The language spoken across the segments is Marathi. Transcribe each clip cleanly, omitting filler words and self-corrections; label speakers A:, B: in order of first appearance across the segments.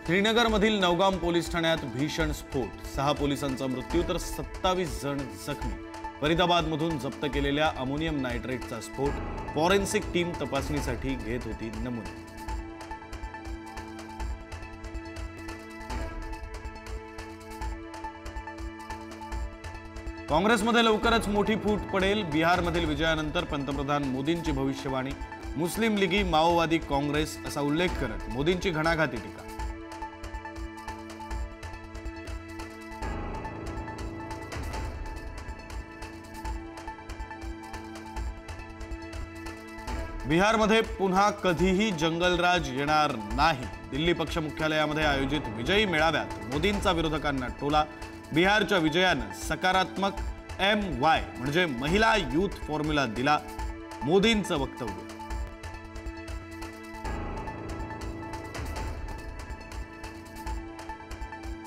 A: श्रीनगरमधील नौगाम पोलीस ठाण्यात भीषण स्फोट, 6 पोलिसांचा मृत्यू तर 27 जण जखमी। फरीदाबादमधून जप्त केलेल्या अमोनियम नायट्रेटचा स्फोट, फॉरेन्सिक टीम तपासणीसाठी घेत होती नमुने। काँग्रेसमध्ये लवकरच मोठी फूट पडेल, बिहारमधील विजयानंतर पंतप्रधान मोदींची भविष्यवाणी। मुस्लिम लीगी माओवादी काँग्रेस असा उल्लेख करत मोदींची घणाघाती टीका। बिहारमध्ये पुन्हा कधीही जंगलराज येणार नाही। दिल्ली पक्ष मुख्यालयामध्ये आयोजित विजयी मेळाव्यात मोदींचा विरोधकांना टोला। बिहारच्या विजयानं सकारात्मक MY म्हणजे महिला यूथ फॉर्म्युला दिला, मोदींचं वक्तव्य।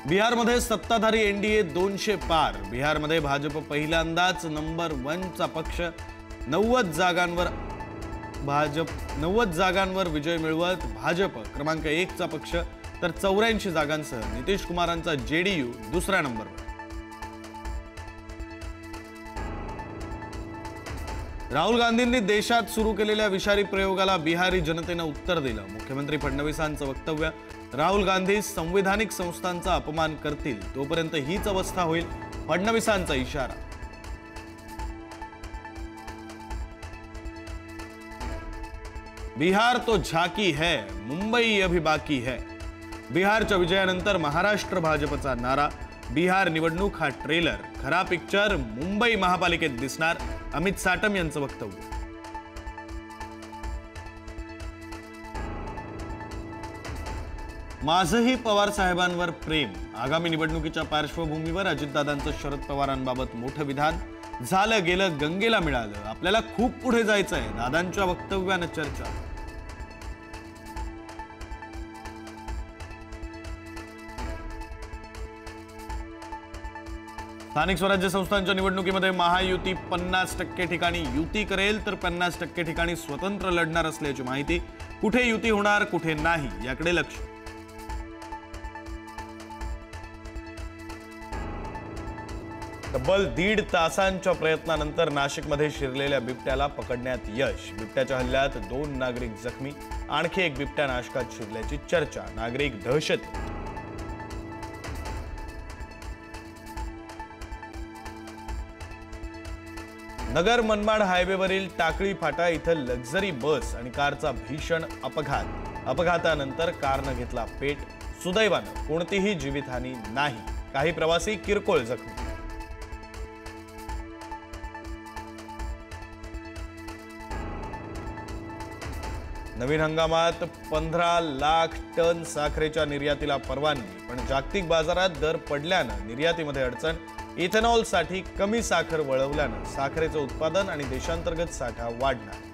A: बिहारमध्ये सत्ताधारी NDA 200 पार। बिहारमध्ये भाजप पहिल्यांदाच नंबर 1 चा पक्ष, 90 जागांवर विजय मिळवत भाजप क्रमांक 1 चा पक्ष, तर 84 जागांसह नितीश कुमारांचा JDU दुसऱ्या नंबरवर। राहुल गांधींनी देशात सुरू केलेल्या विषारी प्रयोगाला बिहारी जनतेने उत्तर दिलं। मुख्यमंत्री फडणवीसांचं वक्तव्य, राहुल गांधी संविधानिक संस्थांचा अपमान करतील तोपर्यंत हीच अवस्था होईल, फडणवीसांचा इशारा। बिहार तो झाकी है, मुंबई अभी बाकी है। बिहारच्या विजयानंतर महाराष्ट्र भाजपचा नारा, बिहार निवडणूक हा ट्रेलर, खरा पिक्चर मुंबई महापालिकेत दिसणार, अमित साटम यांचं वक्तव्य। माझंही पवार साहेबांवर प्रेम, आगामी निवडणुकीच्या पार्श्वभूमीवर अजितदादांचं शरद पवारांबाबत मोठं विधान। झालं गेलं गंगेला मिळालं, आपल्याला खूप पुढे जायचंय, दादांच्या वक्तव्यानं चर्चा। स्थानिक स्वराज्य संस्थांच्या निवडणुकीमध्ये महायुती 50% ठिकाणी युती करेल तर 50% ठिकाणी स्वतंत्र लढणार असल्याची माहिती। कुठे युती होणार कुठे नाही याकडे लक्ष। तब्बल 1.5 तासांच्या प्रयत्नानंतर नाशिकमध्ये शिरलेल्या बिबट्याला पकडण्यात यश। बिबट्याच्या हल्ल्यात 2 नागरिक जखमी, आणखी एक बिबट्या नाशकात शिरल्याची चर्चा, नागरिक दहशत। नगर मनमाड हायवेवरील टाकळी फाटा इथं लक्झरी बस आणि कारचा भीषण अपघात। अपघातानंतर कारनं घेतला पेट, सुदैवानं कोणतीही जीवितहानी नाही, काही प्रवासी किरकोळ जखमी। नवीन हंगामात 15 लाख टन साखरेच्या निर्यातीला परवानगी, पण जागतिक बाजारात दर पडल्यानं निर्यातीमध्ये अडचण। इथेनॉलसाठी कमी साखर वळवल्यानं साखरेचं उत्पादन आणि देशांतर्गत साठा वाढणार।